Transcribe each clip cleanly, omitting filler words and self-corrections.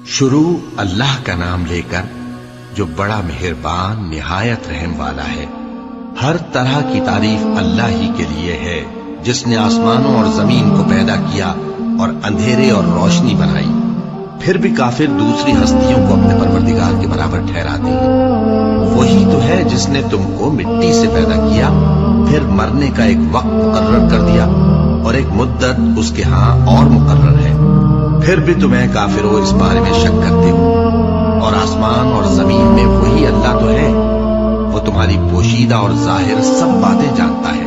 शुरू अल्लाह का नाम लेकर जो बड़ा मेहरबान निहायत रहम वाला है। हर तरह की तारीफ अल्लाह ही के लिए है, जिसने आसमानों और जमीन को पैदा किया और अंधेरे और रोशनी बनाई। फिर भी काफिर दूसरी हस्तियों को अपने परवरदिगार के बराबर ठहराते हैं। वही तो है जिसने तुमको मिट्टी से पैदा किया, फिर मरने का एक वक्त मुकर्रर कर दिया और एक मुद्दत उसके हां और मुकर्रर है। फिर भी तुम्हें काफिरों इस बारे में शक करते हो। और आसमान और जमीन में वही अल्लाह तो है, वो तुम्हारी पोशीदा और जाहिर सब बातें जानता है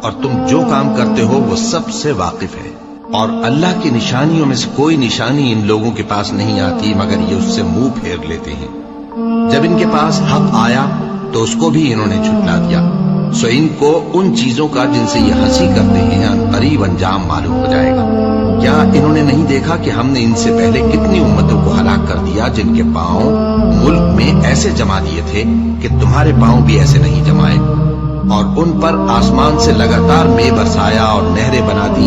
और तुम जो काम करते हो वो सबसे वाकिफ है। और अल्लाह की निशानियों में से कोई निशानी इन लोगों के पास नहीं आती मगर ये उससे मुंह फेर लेते हैं। जब इनके पास हक आया तो उसको भी इन्होंने झुठला दिया। सो इनको उन चीजों का जिनसे ये हंसी करते हैं अनकरीब अंजाम मालूम हो जाएगा। क्या इन्होंने नहीं देखा कि हमने इनसे पहले कितनी उम्मतों को हलाक कर दिया जिनके पांव मुल्क में ऐसे जमा दिए थे कि तुम्हारे पांव भी ऐसे नहीं जमाए, और उन पर आसमान से लगातार मेघ बरसाया और नहरें बना दी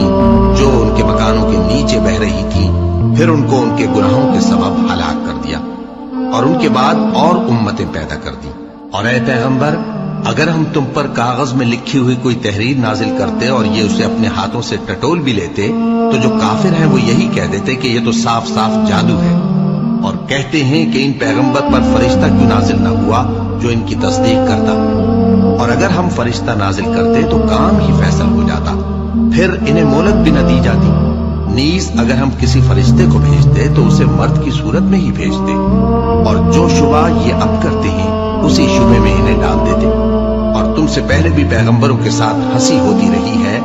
जो उनके मकानों के नीचे बह रही थी। फिर उनको उनके गुनाहों के सबब हलाक कर दिया और उनके बाद और उम्मतें पैदा कर दी। और ऐ पैगंबर, अगर हम तुम पर कागज में लिखी हुई कोई तहरीर नाजिल करते और ये उसे अपने हाथों से टटोल भी लेते तो जो काफिर हैं वो यही कह देते कि ये तो साफ साफ जादू है, और कहते हैं कि इन पैगंबर पर फरिश्ता क्यों नाजिल न हुआ जो इनकी तस्दीक करता। और अगर हम फरिश्ता नाजिल करते तो काम ही फैसल हो जाता, फिर इन्हें मोहलत भी न दी जाती। नीज अगर हम किसी फरिश्ते को भेजते तो उसे मर्द की सूरत में ही भेजते, और जो शुबा ये अब करते हैं उसी शुबे में इन्हें डाल देते। और तुमसे पहले भी पैगंबरों के साथ हंसी होती रही है,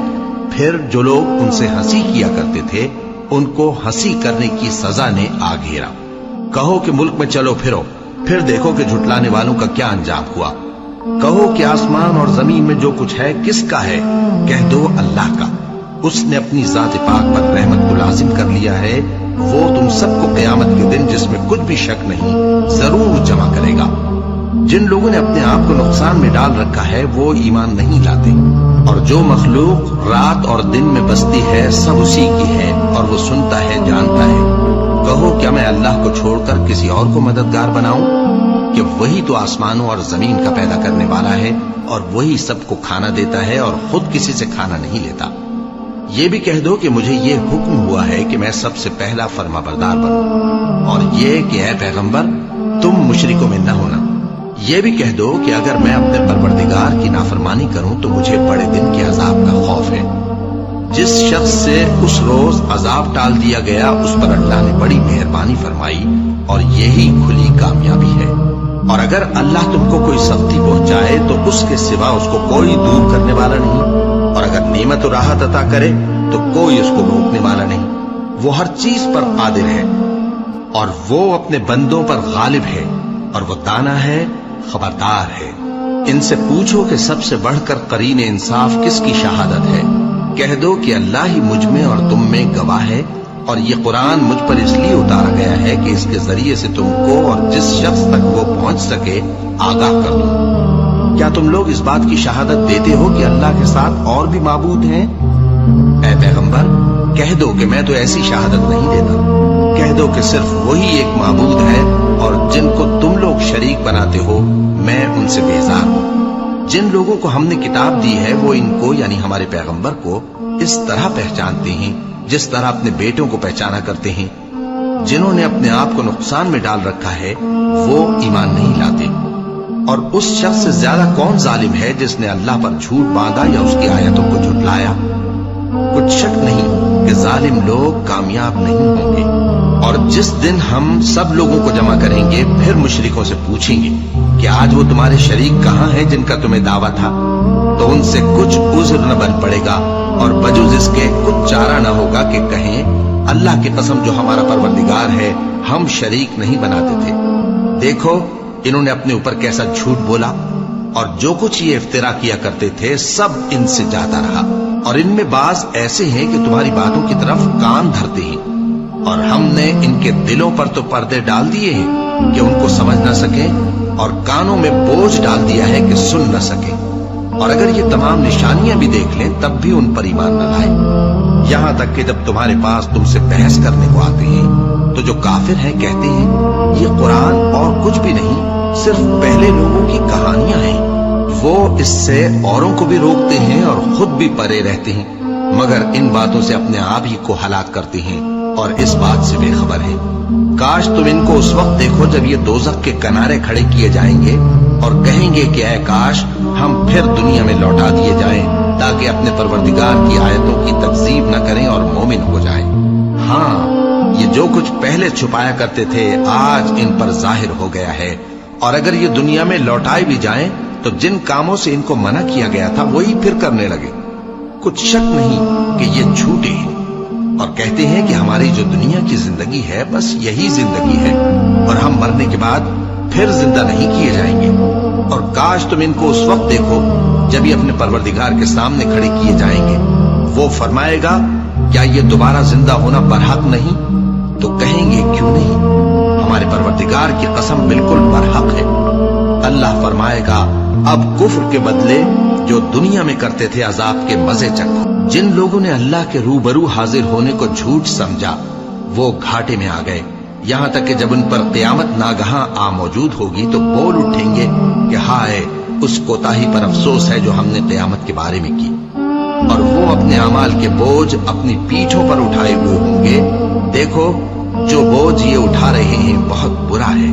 फिर जो लोग उनसे हंसी किया करते थे उनको हंसी करने की सजा ने आ घेरा। कहो कि मुल्क में चलो फिरो, फिर देखो कि झुटलाने वालों का क्या अंजाम हुआ। कहो कि आसमान और जमीन में जो कुछ है किसका है, कह दो अल्लाह का। उसने अपनी जात पाक पर रहमत को लाजिम कर लिया है। वो तुम सबको क़यामत के दिन, जिसमें कुछ भी शक नहीं, जरूर जमा करेगा। जिन लोगों ने अपने आप को नुकसान में डाल रखा है वो ईमान नहीं लाते, और जो मखलूक रात और दिन में बसती है सब उसी की है, और वो सुनता है, जानता है। कहो क्या मैं अल्लाह को छोड़कर किसी और को मददगार बनाऊं, कि वही तो आसमानों और जमीन का पैदा करने वाला है और वही सबको खाना देता है और खुद किसी से खाना नहीं लेता। ये भी कह दो कि मुझे ये हुक्म हुआ है कि मैं सबसे पहला फरमाबरदार बनूं, और ये कि ऐ पैगंबर तुम मुशरिकों में न होना। ये भी कह दो कि अगर मैं अपने परवरदिगार की नाफरमानी करूं तो मुझे बड़े दिन के अजाब का खौफ है। जिस शख्स से उस रोज अजाब टाल दिया गया उस पर अल्लाह ने बड़ी मेहरबानी फरमाई, और यही खुली कामयाबी है। और अगर अल्लाह तुमको कोई सख्ती पहुंचाए तो उसके सिवा उसको कोई दूर करने वाला नहीं, और अगर नेमत और राहत अता करे तो कोई उसको रोकने वाला नहीं। वो हर चीज पर कादिर है और वो अपने बंदों पर गालिब है, और वो दाना है, खबरदार है। इनसे पूछो कि सबसे बढ़कर करीन इंसाफ किसकी शहादत है। कह दो कि अल्लाह ही मुझ में और तुम में गवाह है, और ये कुरान मुझ पर इसलिए उतारा गया है कि इसके जरिए से तुमको और जिस शख्स तक वो पहुंच सके आगाह कर दूं। क्या तुम लोग इस बात की शहादत देते हो कि अल्लाह के साथ और भी माबूद हैं? ऐ पैगंबर, कह दो कि मैं तो ऐसी शहादत नहीं देता। कह दो कि सिर्फ वही एक माबूद है, और जिनको तुम लोग शरीक बनाते हो मैं उनसे बेजार हूं। जिन लोगों को हमने किताब दी है वो इनको यानी हमारे पैगंबर को इस तरह पहचानते हैं जिस तरह अपने बेटों को पहचाना करते हैं। जिन्होंने अपने आप को नुकसान में डाल रखा है वो ईमान नहीं लाते। और उस शख्स से ज्यादा कौन जालिम है जिसने अल्लाह पर झूठ बांधा या उसकी आयतों को झुठलाया। कुछ शक नहीं कि जालिम लोग कामयाब नहीं होंगे। और जिस दिन हम सब लोगों को जमा करेंगे फिर मुशरिकों से पूछेंगे कि आज वो तुम्हारे शरीक कहाँ हैं जिनका तुम्हें दावा था, तो उनसे कुछ उज़्र न बन पड़ेगा और बजुज इसके कुछ चारा न होगा कि कहें अल्लाह की कसम जो हमारा परवरदिगार है हम शरीक नहीं बनाते थे। देखो इन्होंने अपने ऊपर कैसा झूठ बोला, और जो कुछ ये इफ्तिरा किया करते थे सब इनसे जाता रहा। और इनमें बाज ऐसे हैं कि तुम्हारी बातों की तरफ कान धरते हैं, और हमने इनके दिलों पर तो पर्दे डाल दिए हैं कि उनको समझ न सके, और कानों में बोझ डाल दिया है कि सुन न सके। और अगर ये तमाम निशानियां भी देख लें तब भी उन पर ईमान न लाए। यहां तक कि जब तुम्हारे पास तुमसे बहस करने को आते हैं तो जो काफिर हैं कहते हैं ये कुरान और कुछ भी नहीं, सिर्फ पहले लोगों की कहानियां हैं। वो इससे औरों को भी रोकते हैं और खुद भी परे रहते हैं, मगर इन बातों से अपने आप ही को हलाक करते हैं और इस बात से बेखबर हैं। काश तुम इनको उस वक्त देखो जब ये दोज़ख के किनारे खड़े किए जाएंगे और कहेंगे कि ऐ काश हम फिर दुनिया में लौटा दिए जाएं ताकि अपने परवरदिगार की आयतों की तकज़ीब न करें और मोमिन हो जाएं। हाँ, ये जो कुछ पहले छुपाया करते थे आज इन पर जाहिर हो गया है, और अगर ये दुनिया में लौटाए भी जाएं तो जिन कामों से इनको मना किया गया था वही फिर करने लगे। कुछ शक नहीं कि ये झूठे हैं और कहते हैं कि हमारी जो दुनिया की जिंदगी है बस यही जिंदगी है और हम मरने के बाद फिर जिंदा नहीं किए जाएंगे। और काश तुम इनको उस वक्त देखो जब ये अपने परवरदिगार के सामने खड़े किए जाएंगे। वो फरमाएगा क्या ये दोबारा जिंदा होना बरहक नहीं? तो कहेंगे क्यों नहीं, हमारे परवरदिगार की कसम बिल्कुल बरहक है। अल्लाह फरमाएगा अब कुफ्र के बदले जो दुनिया में करते थे अजाब के मजे चखो। जिन लोगों ने अल्लाह के रूबरू हाजिर होने को झूठ समझा वो घाटे में आ गए, यहां तक कि जब उन पर क़यामत नागहां आ मौजूद होगी तो बोल उठेंगे कि हाय उस कोताही पर अफसोस है जो हमने क़यामत के बारे में की। और वो अपने अमाल के बोझ अपनी पीठों पर उठाए हुए होंगे। देखो जो बोझ ये उठा रहे हैं बहुत बुरा है,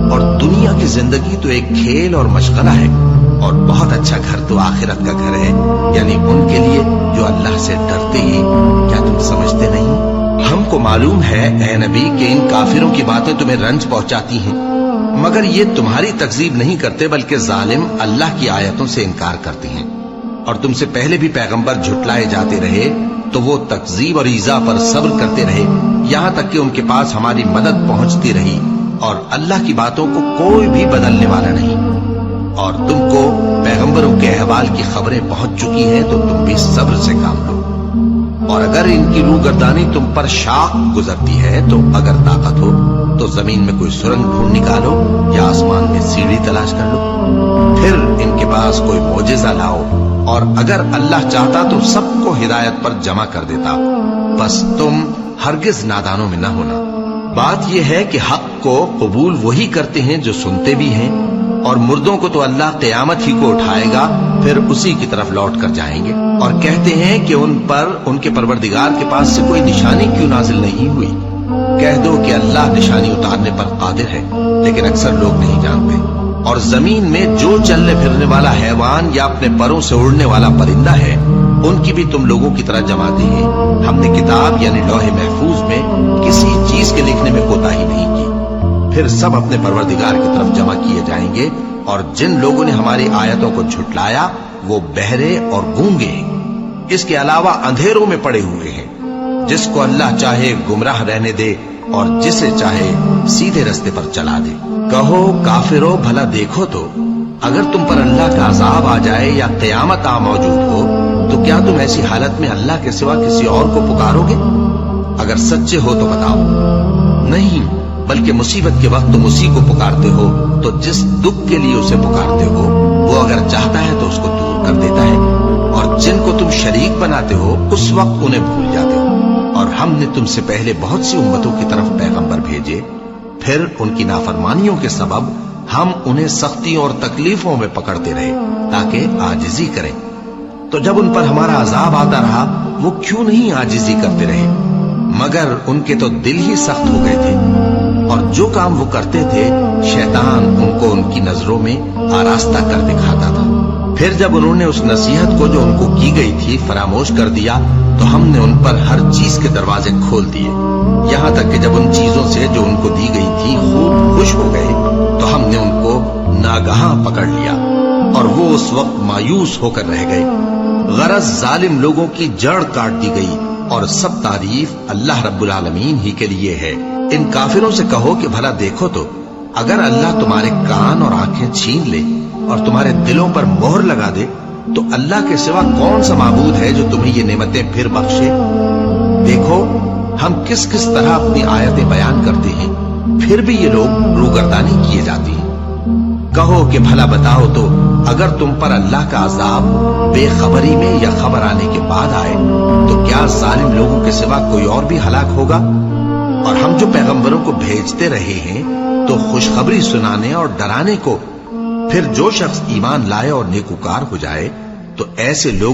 और दुनिया की जिंदगी तो एक खेल और मशगला है, और बहुत अच्छा घर तो आखिरत का घर है, यानी उनके लिए जो अल्लाह से डरते हैं। क्या तुम समझते नहीं? हमको मालूम है ए नबी कि इन काफिरों की बातें तुम्हें रंज पहुंचाती हैं, मगर ये तुम्हारी तकजीब नहीं करते बल्कि जालिम अल्लाह की आयतों से इनकार करते हैं। और तुमसे पहले भी पैगंबर झुटलाए जाते रहे तो वो तकजीब और ईजा पर सब्र करते रहे, यहां तक कि उनके पास हमारी मदद पहुंचती रही, और अल्लाह की बातों को कोई भी बदलने वाला नहीं। और तुमको पैगंबरों के अहवाल की खबरें पहुंच चुकी हैं तो तुम भी सब्र से काम लो। और अगर इनकी रूगर्दानी तुम पर शाख गुजरती है तो अगर ताकत हो तो जमीन में कोई सुरंग ढूंढ निकालो या आसमान में सीढ़ी तलाश कर लो, फिर इनके पास कोई मोजिजा लाओ, और अगर अल्लाह चाहता तो सबको हिदायत पर जमा कर देता, बस तुम हरगिज नादानों में न होना। बात यह है कि हक को कबूल वही करते हैं जो सुनते भी हैं, और मुर्दों को तो अल्लाह क़यामत ही को उठाएगा, फिर उसी की तरफ लौट कर जाएंगे। और कहते हैं कि उन पर उनके परवरदिगार के पास से कोई निशानी क्यों नाजिल नहीं हुई? कह दो कि अल्लाह निशानी उतारने पर कादिर है, लेकिन अक्सर लोग नहीं जानते। और जमीन में जो चलने फिरने वाला हैवान या अपने परों से उड़ने वाला परिंदा है उनकी भी तुम लोगों की तरह जमा दी है। हमने किताब यानी लौहे महफूज में किसी चीज के लिखने में कोताही नहीं की। फिर सब अपने परवरदिगार की तरफ जमा किए जाएंगे, और जिन लोगों ने हमारी आयतों को झुटलाया वो बहरे और गूंगे हैं, इसके अलावा अंधेरों में पड़े हुए हैं। जिसको अल्लाह चाहे गुमराह रहने दे और जिसे चाहे सीधे रास्ते पर चला दे। कहो काफिरो भला देखो तो अगर तुम पर अल्लाह का अजाब आ जाए या क़यामत आ मौजूद हो तो क्या तुम ऐसी हालत में अल्लाह के सिवा किसी और को पुकारोगे? अगर सच्चे हो तो बताओ। नहीं, बल्कि मुसीबत के वक्त तुम उसी को पुकारते हो, तो जिस दुख के लिए उसे पुकारते हो वो अगर चाहता है तो उसको दूर कर देता है, और जिनको तुम शरीक बनाते हो उस वक्त उन्हें भूल जाते हो। और हमने तुमसे पहले बहुत सी उम्मतों की तरफ पैगंबर भेजे, फिर उनकी नाफरमानियों के सबब हम उन्हें सख्तियों और तकलीफों में पकड़ते रहे ताकि आजिजी करें। तो जब उन पर हमारा अजाब आता रहा वो क्यों नहीं आजिजी करते रहे? मगर उनके तो दिल ही सख्त हो गए थे, और जो काम वो करते थे शैतान उनको उनकी नजरों में आरास्ता कर दिखाता था। फिर जब उन्होंने उस नसीहत को जो उनको की गई थी फरामोश कर दिया तो हमने उन पर हर चीज के दरवाजे खोल दिए, यहां तक कि जब उन चीजों से जो उनको दी गई थी खूब खुश हो गए तो हमने उनको नागहां पकड़ लिया, और वो उस वक्त मायूस होकर रह गए। गरज जालिम लोगों की जड़ काट दी गई, और सब तारीफ अल्लाह रब्बुल आलमीन ही के लिए है। इन काफिरों से कहो कि भला देखो तो अगर अल्लाह तुम्हारे कान और आंखें छीन ले और तुम्हारे दिलों पर मोहर लगा दे तो अल्लाह के सिवा कौन सा माबूद है जो तुम्हें ये नेमतें फिर बख्शे? देखो हम किस किस तरह अपनी आयतें बयान करते हैं, फिर भी ये लोग रूगर्दानी किए जाती हैं। कहो कि भला बताओ तो اگر تم پر اللہ کا عذاب بے خبری میں یا خبر آنے کے بعد آئے تو کیا ظالم لوگوں کے سوا کوئی اور بھی ہلاک ہوگا؟ اور ہم جو پیغمبروں کو بھیجتے رہے ہیں تو خوشخبری سنانے اور ڈرانے کو، پھر جو شخص ایمان لائے اور نیکوکار ہو جائے تو ایسے لوگ